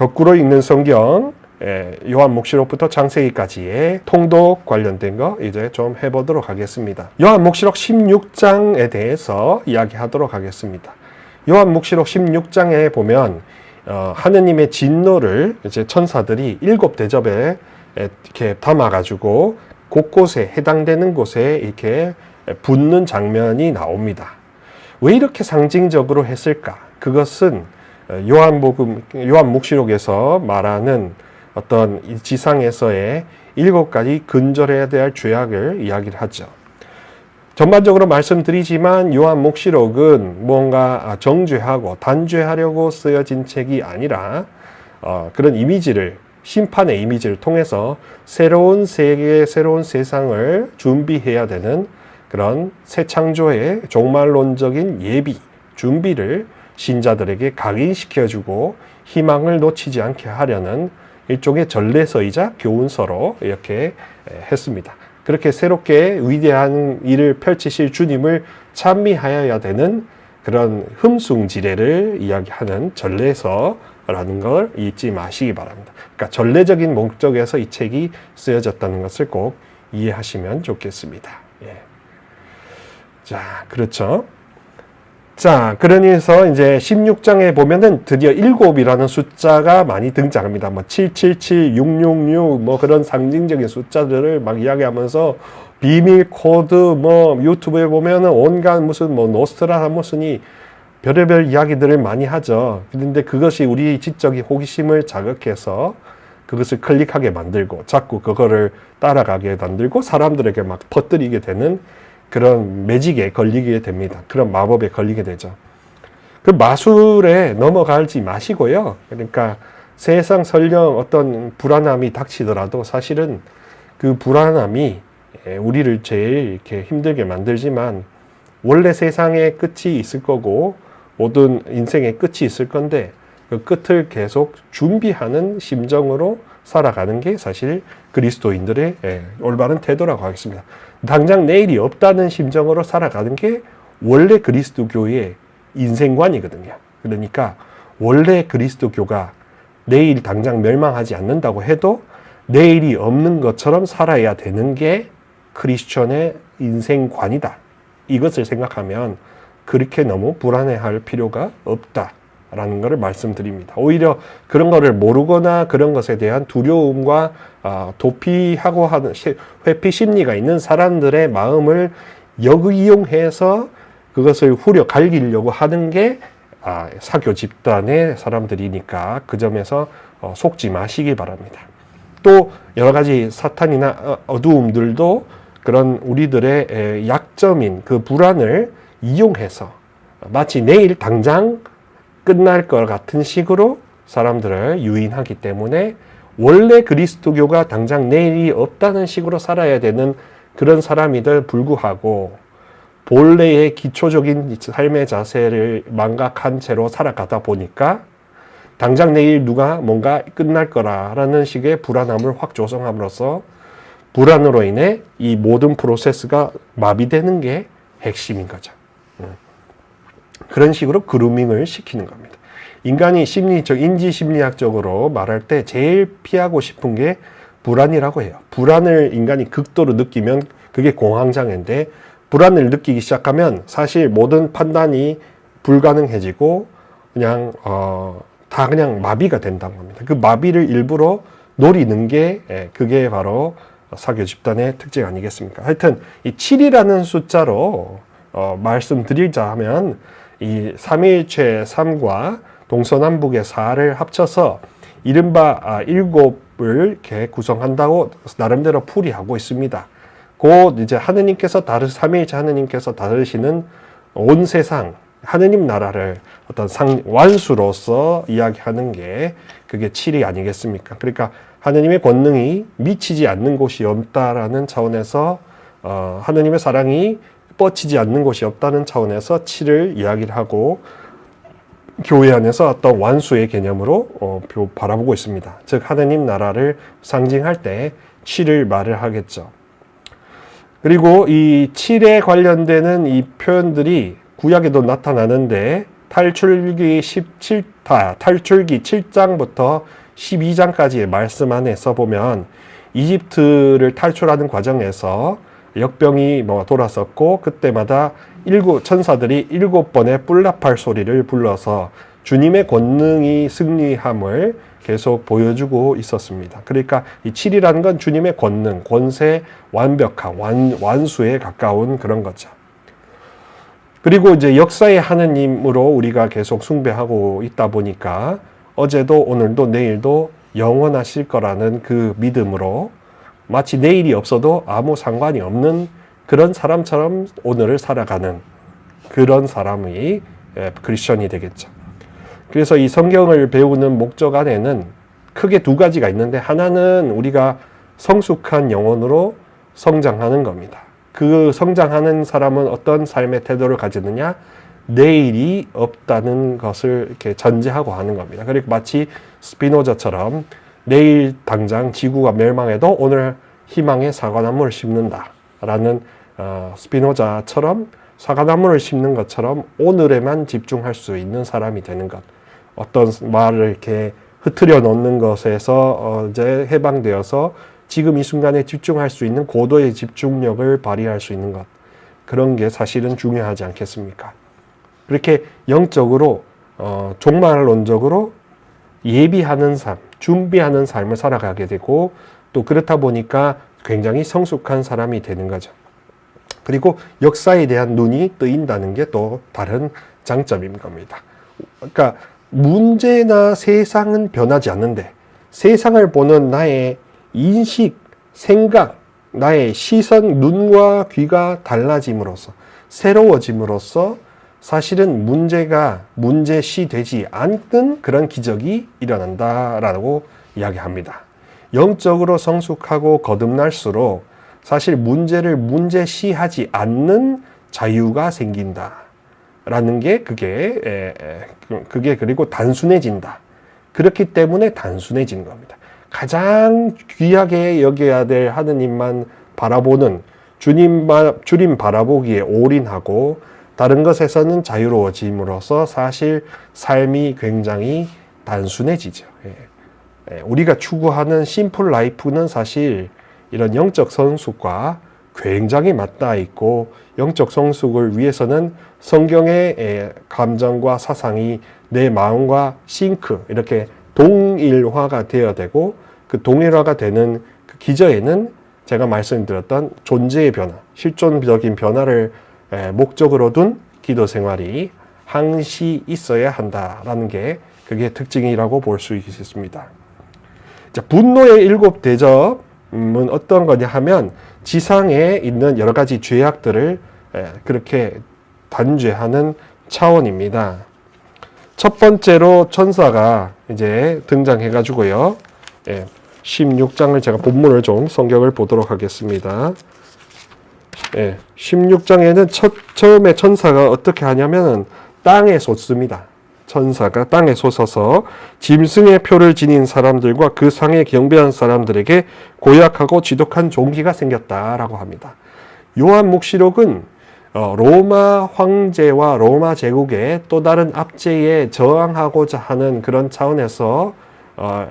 거꾸로 읽는 성경, 요한묵시록부터 창세기까지의 통독 관련된 거 이제 좀 해보도록 하겠습니다. 요한묵시록 16장에 대해서 이야기하도록 하겠습니다. 요한묵시록 16장에 보면 하느님의 진노를 이제 천사들이 7대접에 이렇게 담아가지고 곳곳에 해당되는 곳에 이렇게 붓는 장면이 나옵니다. 왜 이렇게 상징적으로 했을까? 그것은 요한묵시록에서 말하는 어떤 지상에서의 7가지 근절해야 될 죄악을 이야기를 하죠. 전반적으로 말씀드리지만 요한묵시록은 뭔가 정죄하고 단죄하려고 쓰여진 책이 아니라 그런 이미지를, 심판의 이미지를 통해서 새로운 세계, 새로운 세상을 준비해야 되는 그런 새 창조의 종말론적인 예비, 준비를 신자들에게 각인시켜주고 희망을 놓치지 않게 하려는 일종의 전례서이자 교훈서로 이렇게 했습니다. 그렇게 새롭게 위대한 일을 펼치실 주님을 찬미하여야 되는 그런 흠숭지례를 이야기하는 전례서라는 걸 잊지 마시기 바랍니다. 그러니까 전례적인 목적에서 이 책이 쓰여졌다는 것을 꼭 이해하시면 좋겠습니다. 예. 자, 그렇죠. 자, 그러면서 이제 16장에 보면은 드디어 7이라는 숫자가 많이 등장합니다. 뭐 777, 666, 뭐 그런 상징적인 숫자들을 막 이야기하면서 비밀 코드, 뭐 유튜브에 보면은 온갖 무슨 뭐 노스트라다무스니 별의별 이야기들을 많이 하죠. 그런데 그것이 우리 지적인 호기심을 자극해서 그것을 클릭하게 만들고 자꾸 그거를 따라가게 만들고 사람들에게 막 퍼뜨리게 되는 그런 매직에 걸리게 됩니다. 그런 마법에 걸리게 되죠. 그 마술에 넘어가지 마시고요. 그러니까 세상 설령 어떤 불안함이 닥치더라도 사실은 그 불안함이 우리를 제일 이렇게 힘들게 만들지만 원래 세상에 끝이 있을 거고 모든 인생의 끝이 있을 건데 그 끝을 계속 준비하는 심정으로 살아가는 게 사실 그리스도인들의 올바른 태도라고 하겠습니다. 당장 내일이 없다는 심정으로 살아가는 게 원래 그리스도교의 인생관이거든요. 그러니까 원래 그리스도교가 내일 당장 멸망하지 않는다고 해도 내일이 없는 것처럼 살아야 되는 게 크리스천의 인생관이다. 이것을 생각하면 그렇게 너무 불안해할 필요가 없다라는 것을 말씀드립니다. 오히려 그런 것을 모르거나 그런 것에 대한 두려움과 도피하고 하는 회피 심리가 있는 사람들의 마음을 역이용해서 그것을 후려 갈기려고 하는 게 사교 집단의 사람들이니까 그 점에서 속지 마시기 바랍니다. 또 여러 가지 사탄이나 어두움들도 그런 우리들의 약점인 그 불안을 이용해서 마치 내일 당장 끝날 것 같은 식으로 사람들을 유인하기 때문에 원래 그리스도교가 당장 내일이 없다는 식으로 살아야 되는 그런 사람이들 불구하고 본래의 기초적인 삶의 자세를 망각한 채로 살아가다 보니까 당장 내일 누가 뭔가 끝날 거라는 식의 불안함을 확 조성함으로써 불안으로 인해 이 모든 프로세스가 마비되는 게 핵심인 거죠. 그런 식으로 그루밍을 시키는 겁니다. 인간이 인지심리학적으로 말할 때 제일 피하고 싶은 게 불안이라고 해요. 불안을 인간이 극도로 느끼면 그게 공황장애인데 불안을 느끼기 시작하면 사실 모든 판단이 불가능해지고 그냥 다 그냥 마비가 된다고 합니다. 그 마비를 일부러 노리는 게 그게 바로 사교 집단의 특징 아니겠습니까? 하여튼 이 7이라는 숫자로 말씀드리자면 이 삼위일체 3과 동서남북의 4를 합쳐서 이른바 7을 이렇게 구성한다고 나름대로 풀이하고 있습니다. 곧 이제 하느님께서 삼위일체 하느님께서 다루시는 온 세상 하느님 나라를 어떤 완수로서 이야기하는 게 그게 7이 아니겠습니까? 그러니까 하느님의 권능이 미치지 않는 곳이 없다라는 차원에서 하느님의 사랑이 뻗치지 않는 곳이 없다는 차원에서 7을 이야기를 하고 교회 안에서 어떤 완수의 개념으로 바라보고 있습니다. 즉 하느님 나라를 상징할 때 7을 말을 하겠죠. 그리고 이 7에 관련되는 이 표현들이 구약에도 나타나는데 탈출기 7장부터 12장까지의 말씀 안에서 보면 이집트를 탈출하는 과정에서 역병이 돌았었고, 그때마다 천사들이 7번의 뿔나팔 소리를 불러서 주님의 권능이 승리함을 계속 보여주고 있었습니다. 그러니까 이 7이라는 건 주님의 권능, 권세, 완벽함, 완수에 가까운 그런 거죠. 그리고 이제 역사의 하느님으로 우리가 계속 숭배하고 있다 보니까 어제도 오늘도 내일도 영원하실 거라는 그 믿음으로 마치 내일이 없어도 아무 상관이 없는 그런 사람처럼 오늘을 살아가는 그런 사람이 크리스천이 되겠죠. 그래서 이 성경을 배우는 목적 안에는 크게 두 가지가 있는데, 하나는 우리가 성숙한 영혼으로 성장하는 겁니다. 그 성장하는 사람은 어떤 삶의 태도를 가지느냐? 내일이 없다는 것을 이렇게 전제하고 하는 겁니다. 그리고 마치 스피노자처럼 내일 당장 지구가 멸망해도 오늘 희망의 사과나무를 심는다라는 스피노자처럼 사과나무를 심는 것처럼 오늘에만 집중할 수 있는 사람이 되는 것. 어떤 말을 이렇게 흐트려 놓는 것에서 이제 해방되어서 지금 이 순간에 집중할 수 있는 고도의 집중력을 발휘할 수 있는 것. 그런 게 사실은 중요하지 않겠습니까? 그렇게 영적으로 종말론적으로 예비하는 삶, 준비하는 삶을 살아가게 되고, 또 그렇다 보니까 굉장히 성숙한 사람이 되는 거죠. 그리고 역사에 대한 눈이 뜨인다는 게 또 다른 장점인 겁니다. 그러니까 문제나 세상은 변하지 않는데 세상을 보는 나의 인식, 생각, 나의 시선, 눈과 귀가 달라짐으로써, 새로워짐으로써 사실은 문제가 문제시 되지 않는 그런 기적이 일어난다라고 이야기합니다. 영적으로 성숙하고 거듭날수록 사실 문제를 문제시하지 않는 자유가 생긴다라는 게 그게 그리고 단순해진다. 그렇기 때문에 단순해진 겁니다. 가장 귀하게 여겨야 될 하느님만 바라보는 주님 바라보기에 올인하고 다른 것에서는 자유로워짐으로써 사실 삶이 굉장히 단순해지죠. 우리가 추구하는 심플 라이프는 사실 이런 영적 성숙과 굉장히 맞닿아 있고, 영적 성숙을 위해서는 성경의 감정과 사상이 내 마음과 싱크, 이렇게 동일화가 되어야 되고, 그 동일화가 되는 그 기저에는 제가 말씀드렸던 존재의 변화, 실존적인 변화를 목적으로 둔 기도 생활이 항시 있어야 한다라는 게 그게 특징이라고 볼 수 있습니다. 자, 분노의 7 대접은 어떤 거냐 하면 지상에 있는 여러 가지 죄악들을 그렇게 단죄하는 차원입니다. 첫 번째로 천사가 이제 등장해가지고요. 16장을 제가 본문을 좀 성경을 보도록 하겠습니다. 16장에는 처음에 천사가 어떻게 하냐면 땅에 솟습니다. 천사가 땅에 솟아서 짐승의 표를 지닌 사람들과 그 상에 경배한 사람들에게 고약하고 지독한 종기가 생겼다라고 합니다. 요한묵시록은 로마 황제와 로마 제국의 또 다른 압제에 저항하고자 하는 그런 차원에서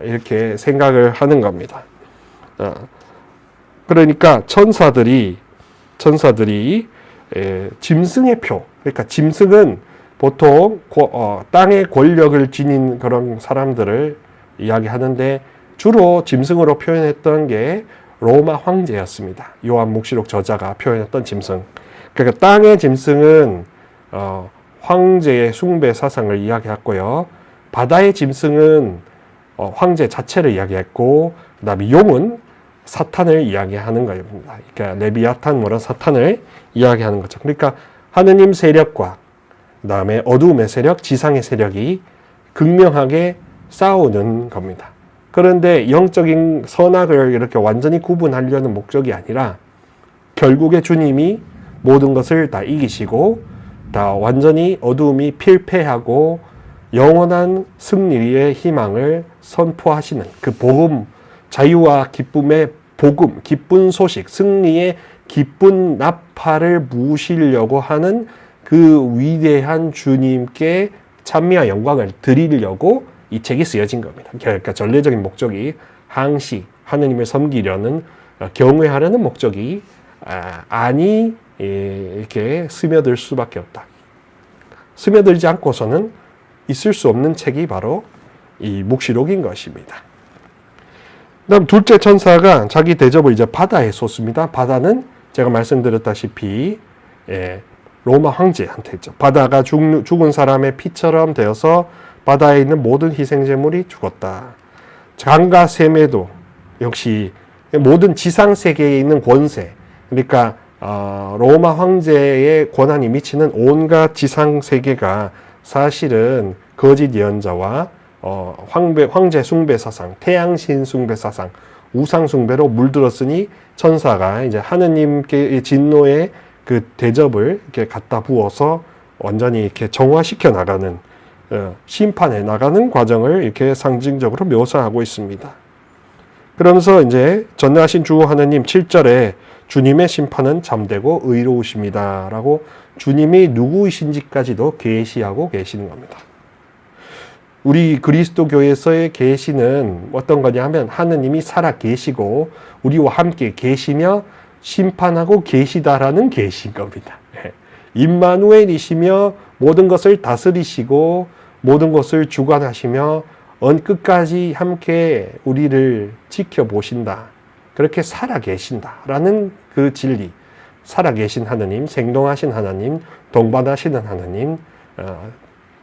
이렇게 생각을 하는 겁니다. 그러니까 천사들이 짐승의 표, 그러니까 짐승은 보통 땅의 권력을 지닌 그런 사람들을 이야기하는데 주로 짐승으로 표현했던 게 로마 황제였습니다. 요한묵시록 저자가 표현했던 짐승. 그러니까 땅의 짐승은 황제의 숭배 사상을 이야기했고요. 바다의 짐승은 황제 자체를 이야기했고, 그다음에 용은 사탄을 이야기하는 겁니다. 그러니까 레비아탄 사탄을 이야기하는 거죠. 그러니까 하느님 세력과 그다음에 어두움의 세력, 지상의 세력이 극명하게 싸우는 겁니다. 그런데 영적인 선악을 이렇게 완전히 구분하려는 목적이 아니라 결국에 주님이 모든 것을 다 이기시고 다 완전히 어두움이 필패하고 영원한 승리의 희망을 선포하시는 그 복음, 자유와 기쁨의 복음, 기쁜 소식, 승리의 기쁜 나팔을 부으시려고 하는 그 위대한 주님께 찬미와 영광을 드리려고 이 책이 쓰여진 겁니다. 그러니까 전례적인 목적이 항시 하느님을 섬기려는 경외하려는 목적이 아니 이렇게 스며들 수밖에 없다. 스며들지 않고서는 있을 수 없는 책이 바로 이 묵시록인 것입니다. 그다음 둘째 천사가 자기 대접을 이제 바다에 쏟습니다. 바다는 제가 말씀드렸다시피 로마 황제한테 있죠. 바다가 죽은 사람의 피처럼 되어서 바다에 있는 모든 희생제물이 죽었다. 강과 샘에도 역시 모든 지상 세계에 있는 권세, 그러니까 로마 황제의 권한이 미치는 온갖 지상 세계가 사실은 거짓 예언자와 황제 숭배 사상, 태양신 숭배 사상, 우상 숭배로 물들었으니 천사가 이제 하느님께 진노의 그 대접을 이렇게 갖다 부어서 완전히 이렇게 정화시켜 나가는 심판해 나가는 과정을 이렇게 상징적으로 묘사하고 있습니다. 그러면서 이제 전능하신 주 하느님 7절에 주님의 심판은 잠되고 의로우십니다 라고 주님이 누구이신지까지도 계시하고 계시는 겁니다. 우리 그리스도 교회에서의 계시는 어떤 거냐 하면 하느님이 살아 계시고 우리와 함께 계시며 심판하고 계시다라는 계시인 겁니다. 임마누엘이시며 모든 것을 다스리시고 모든 것을 주관하시며 끝까지 함께 우리를 지켜보신다. 그렇게 살아 계신다라는 그 진리, 살아 계신 하나님, 생동하신 하나님, 동반하시는 하나님,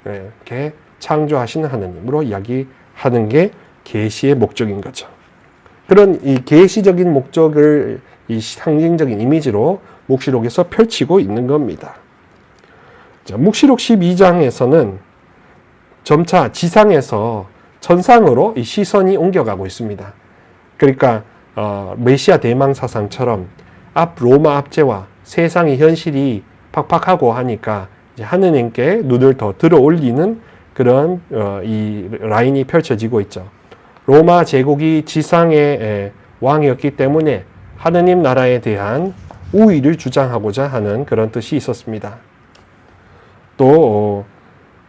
이렇게 창조하시는 하나님으로 이야기하는 게 계시의 목적인 거죠. 그런 이 계시적인 목적을 이 상징적인 이미지로 묵시록에서 펼치고 있는 겁니다. 자, 묵시록 12장에서는 점차 지상에서 천상으로 이 시선이 옮겨가고 있습니다. 그러니까 메시아 대망 사상처럼 로마 압제와 세상의 현실이 팍팍하고 하니까 이제 하느님께 눈을 더 들어 올리는 그런 이 라인이 펼쳐지고 있죠. 로마 제국이 지상의 왕이었기 때문에 하느님 나라에 대한 우위를 주장하고자 하는 그런 뜻이 있었습니다. 또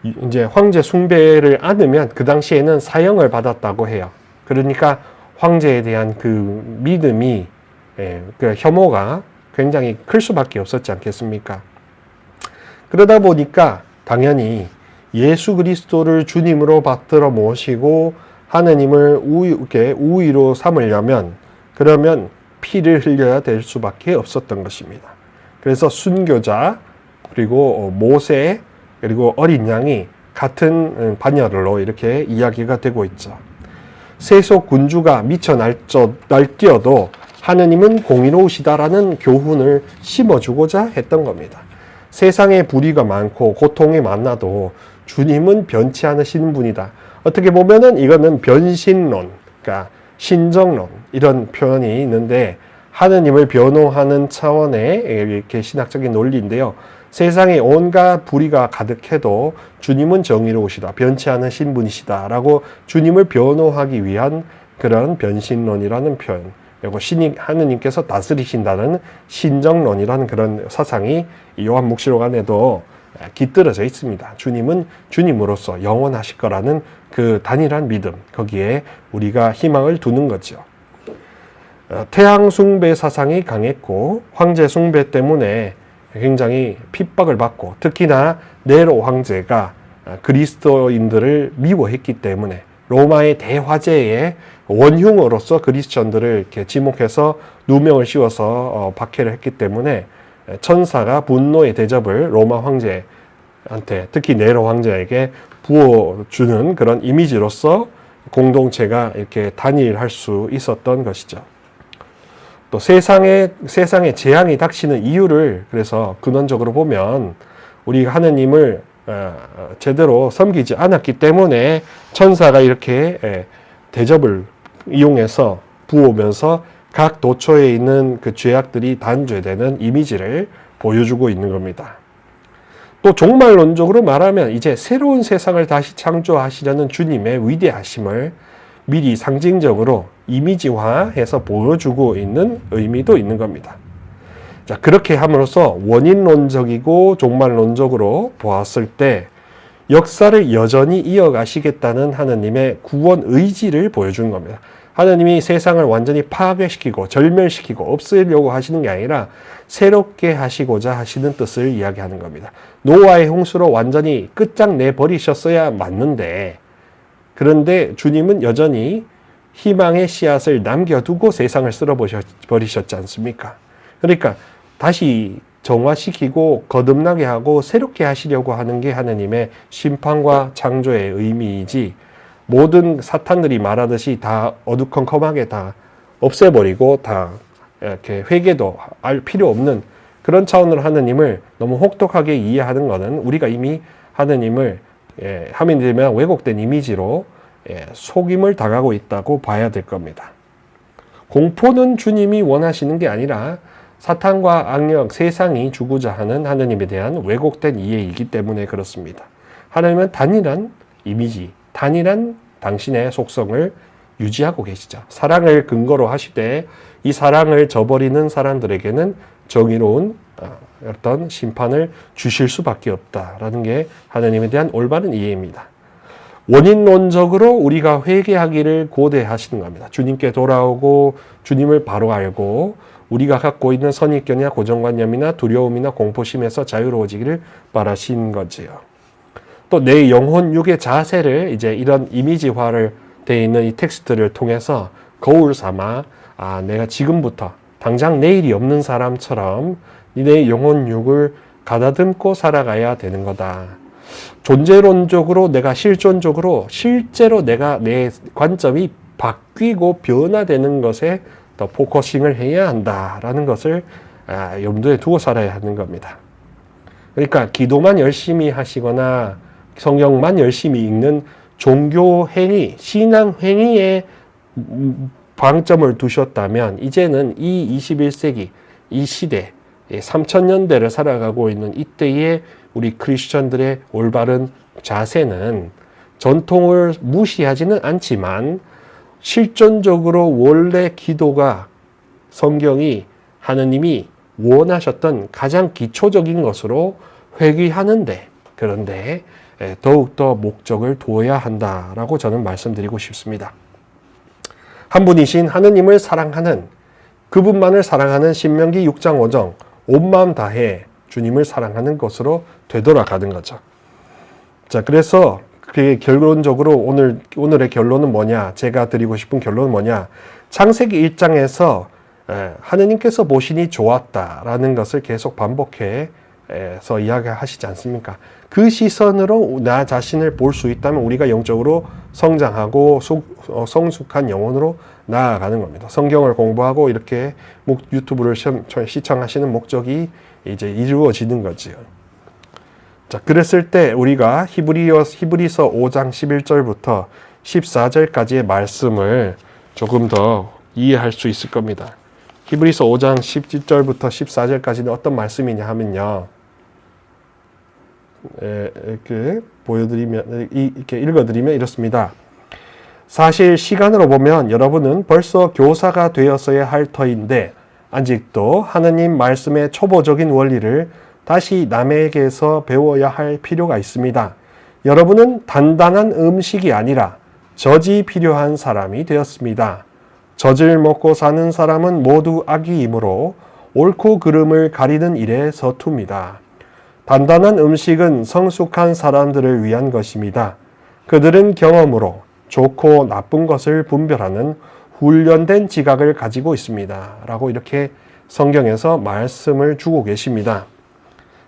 이제 황제 숭배를 안으면 그 당시에는 사형을 받았다고 해요. 그러니까 황제에 대한 그 믿음이 그 혐오가 굉장히 클 수밖에 없었지 않겠습니까? 그러다 보니까 당연히 예수 그리스도를 주님으로 받들어 모시고 하느님을 우위로 삼으려면 그러면 피를 흘려야 될 수밖에 없었던 것입니다. 그래서 순교자 그리고 모세 그리고 어린 양이 같은 반열로 이렇게 이야기가 되고 있죠. 세속 군주가 미쳐 날뛰어도 하느님은 공의로우시다라는 교훈을 심어주고자 했던 겁니다. 세상에 불의가 많고 고통이 많아도 주님은 변치 않으시는 분이다. 어떻게 보면은 이거는 변신론, 그러니까 신정론 이런 표현이 있는데 하느님을 변호하는 차원의 이렇게 신학적인 논리인데요. 세상에 온갖 불의가 가득해도 주님은 정의로우시다, 변치 않으신 분이시다라고 주님을 변호하기 위한 그런 변신론이라는 표현, 그리고 하느님께서 다스리신다는 신정론이라는 그런 사상이 요한묵시록 안에도 깃들어져 있습니다. 주님은 주님으로서 영원하실 거라는 그 단일한 믿음, 거기에 우리가 희망을 두는 거죠. 태양 숭배 사상이 강했고 황제 숭배 때문에 굉장히 핍박을 받고 특히나 네로 황제가 그리스도인들을 미워했기 때문에 로마의 대화제의 원흉으로서 그리스천들을 이렇게 지목해서 누명을 씌워서 박해를 했기 때문에 천사가 분노의 대접을 로마 황제한테 특히 네로 황제에게 부어주는 그런 이미지로서 공동체가 이렇게 단일할 수 있었던 것이죠. 또 세상에 재앙이 닥치는 이유를 그래서 근원적으로 보면 우리가 하느님을 제대로 섬기지 않았기 때문에 천사가 이렇게 대접을 이용해서 부으면서 각 도처에 있는 그 죄악들이 단죄되는 이미지를 보여주고 있는 겁니다. 또 종말론적으로 말하면 이제 새로운 세상을 다시 창조하시려는 주님의 위대하심을 미리 상징적으로 이미지화해서 보여주고 있는 의미도 있는 겁니다. 자, 그렇게 함으로써 원인론적이고 종말론적으로 보았을 때 역사를 여전히 이어가시겠다는 하느님의 구원 의지를 보여주는 겁니다. 하느님이 세상을 완전히 파괴시키고 절멸시키고 없애려고 하시는 게 아니라 새롭게 하시고자 하시는 뜻을 이야기하는 겁니다. 노아의 홍수로 완전히 끝장내버리셨어야 맞는데, 그런데 주님은 여전히 희망의 씨앗을 남겨두고 세상을 쓸어버리셨지 않습니까? 그러니까 다시 정화시키고 거듭나게 하고 새롭게 하시려고 하는 게 하느님의 심판과 창조의 의미이지, 모든 사탄들이 말하듯이 다 어두컴컴하게 다 없애버리고 다 이렇게 회개도 알 필요 없는 그런 차원으로 하느님을 너무 혹독하게 이해하는 것은 우리가 이미 하느님을 하민들면 왜곡된 이미지로 속임을 당하고 있다고 봐야 될 겁니다. 공포는 주님이 원하시는 게 아니라 사탄과 악력, 세상이 주고자 하는 하느님에 대한 왜곡된 이해이기 때문에 그렇습니다. 하나님은 단일한 이미지, 단일한 당신의 속성을 유지하고 계시죠. 사랑을 근거로 하시되 이 사랑을 저버리는 사람들에게는 정의로운 어떤 심판을 주실 수밖에 없다라는 게 하나님에 대한 올바른 이해입니다. 원인론적으로 우리가 회개하기를 고대하시는 겁니다. 주님께 돌아오고 주님을 바로 알고 우리가 갖고 있는 선입견이나 고정관념이나 두려움이나 공포심에서 자유로워지기를 바라신 거지요. 또 내 영혼 육의 자세를 이제 이런 이미지화를 되어 있는 이 텍스트를 통해서 거울 삼아 내가 지금부터 당장 내일이 없는 사람처럼 내 영혼 육을 가다듬고 살아가야 되는 거다. 존재론적으로 내가 실존적으로 실제로 내가 내 관점이 바뀌고 변화되는 것에 더 포커싱을 해야 한다라는 것을 염두에 두고 살아야 하는 겁니다. 그러니까 기도만 열심히 하시거나 성경만 열심히 읽는 종교 행위, 신앙 행위에 방점을 두셨다면 이제는 이 21세기, 이 시대, 3000년대를 살아가고 있는 이때의 우리 크리스천들의 올바른 자세는 전통을 무시하지는 않지만 실존적으로 원래 기도가 성경이 하느님이 원하셨던 가장 기초적인 것으로 회귀하는데, 그런데 더욱더 목적을 두어야 한다라고 저는 말씀드리고 싶습니다. 한 분이신 하느님을 사랑하는, 그분만을 사랑하는 신명기 6장 5정 온 마음 다해 주님을 사랑하는 것으로 되돌아가는 거죠. 자, 그래서 그게 결론적으로 오늘의 결론은 뭐냐? 제가 드리고 싶은 결론은 뭐냐? 창세기 1장에서 하느님께서 보시니 좋았다라는 것을 계속 반복해서 이야기하시지 않습니까? 그 시선으로 나 자신을 볼 수 있다면 우리가 영적으로 성장하고 성숙한 영혼으로 나아가는 겁니다. 성경을 공부하고 이렇게 유튜브를 시청하시는 목적이 이제 이루어지는 거지요. 자, 그랬을 때 우리가 히브리서 5장 11절부터 14절까지의 말씀을 조금 더 이해할 수 있을 겁니다. 히브리서 5장 10절부터 14절까지는 어떤 말씀이냐 하면요. 이렇게 이렇게 읽어드리면 이렇습니다. 사실 시간으로 보면 여러분은 벌써 교사가 되었어야 할 터인데 아직도 하느님 말씀의 초보적인 원리를 다시 남에게서 배워야 할 필요가 있습니다. 여러분은 단단한 음식이 아니라 젖이 필요한 사람이 되었습니다. 젖을 먹고 사는 사람은 모두 악이이므로 옳고 그름을 가리는 일에 서툽니다. 단단한 음식은 성숙한 사람들을 위한 것입니다. 그들은 경험으로 좋고 나쁜 것을 분별하는 훈련된 지각을 가지고 있습니다. 라고 이렇게 성경에서 말씀을 주고 계십니다.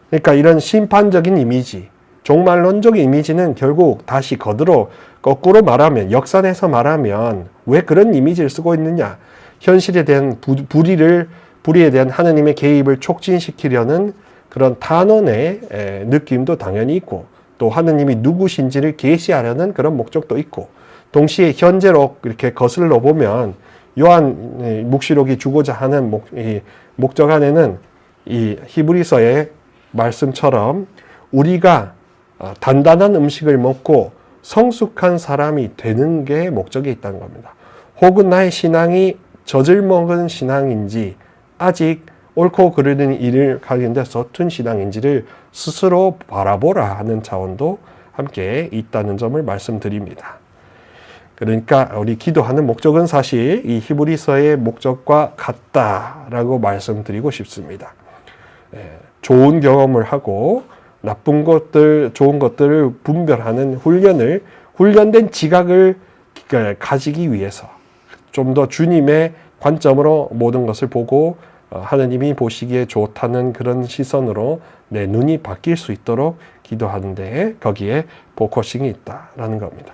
그러니까 이런 심판적인 이미지, 종말론적인 이미지는 결국 다시 거꾸로 말하면, 역산해서 말하면 왜 그런 이미지를 쓰고 있느냐? 현실에 대한 불의에 대한 하느님의 개입을 촉진시키려는 그런 탄원의 느낌도 당연히 있고, 또 하느님이 누구신지를 계시하려는 그런 목적도 있고, 동시에 현재로 이렇게 거슬러 보면 요한 묵시록이 주고자 하는 목적 안에는 이 히브리서의 말씀처럼 우리가 단단한 음식을 먹고 성숙한 사람이 되는 게 목적이 있다는 겁니다. 혹은 나의 신앙이 젖을 먹은 신앙인지 아직 옳고 그르는 일을 가리는데 서툰 신앙인지를 스스로 바라보라 하는 차원도 함께 있다는 점을 말씀드립니다. 그러니까 우리 기도하는 목적은 사실 이 히브리서의 목적과 같다라고 말씀드리고 싶습니다. 좋은 경험을 하고 나쁜 것들, 좋은 것들을 분별하는 훈련된 지각을 가지기 위해서 좀 더 주님의 관점으로 모든 것을 보고 하느님이 보시기에 좋다는 그런 시선으로 내 눈이 바뀔 수 있도록 기도하는데 거기에 포커싱이 있다라는 겁니다.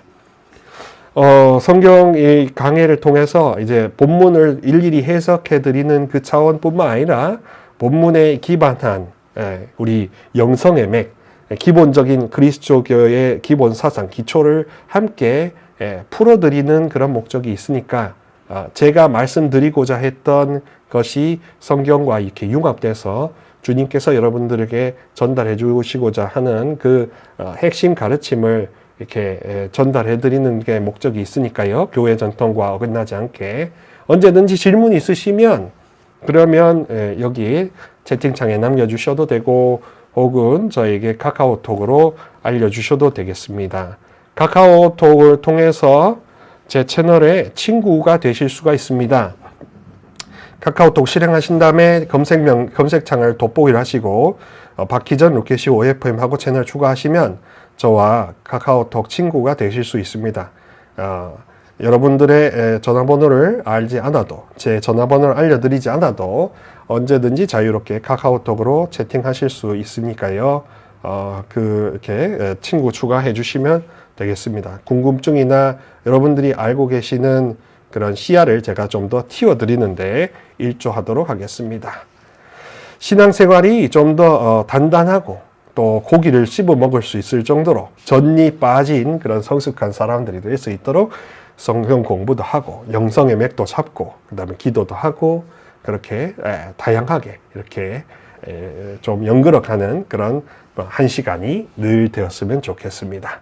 성경 이 강해를 통해서 이제 본문을 일일이 해석해 드리는 그 차원뿐만 아니라 본문에 기반한 우리 영성의 맥, 기본적인 그리스도교의 기본 사상, 기초를 함께 풀어드리는 그런 목적이 있으니까 제가 말씀드리고자 했던 것이 성경과 이렇게 융합돼서 주님께서 여러분들에게 전달해 주시고자 하는 그 핵심 가르침을 이렇게 전달해 드리는 게 목적이 있으니까요. 교회 전통과 어긋나지 않게 언제든지 질문 있으시면 그러면 여기 채팅창에 남겨주셔도 되고 혹은 저에게 카카오톡으로 알려주셔도 되겠습니다. 카카오톡을 통해서 제 채널에 친구가 되실 수가 있습니다. 카카오톡 실행하신 다음에 검색창을 돋보기를 하시고 박희전 루케시 OFM 하고 채널 추가하시면 저와 카카오톡 친구가 되실 수 있습니다. 여러분들의 전화번호를 알지 않아도 제 전화번호를 알려드리지 않아도 언제든지 자유롭게 카카오톡으로 채팅하실 수 있으니까요. 그렇게 친구 추가해 주시면 되겠습니다. 궁금증이나 여러분들이 알고 계시는 그런 시야를 제가 좀 더 틔워드리는데 일조하도록 하겠습니다. 신앙생활이 좀 더 단단하고 또 고기를 씹어 먹을 수 있을 정도로 전이 빠진 그런 성숙한 사람들이 될 수 있도록 성경 공부도 하고 영성의 맥도 잡고 그 다음에 기도도 하고 그렇게 다양하게 이렇게 좀 연결어가는 그런 한 시간이 늘 되었으면 좋겠습니다.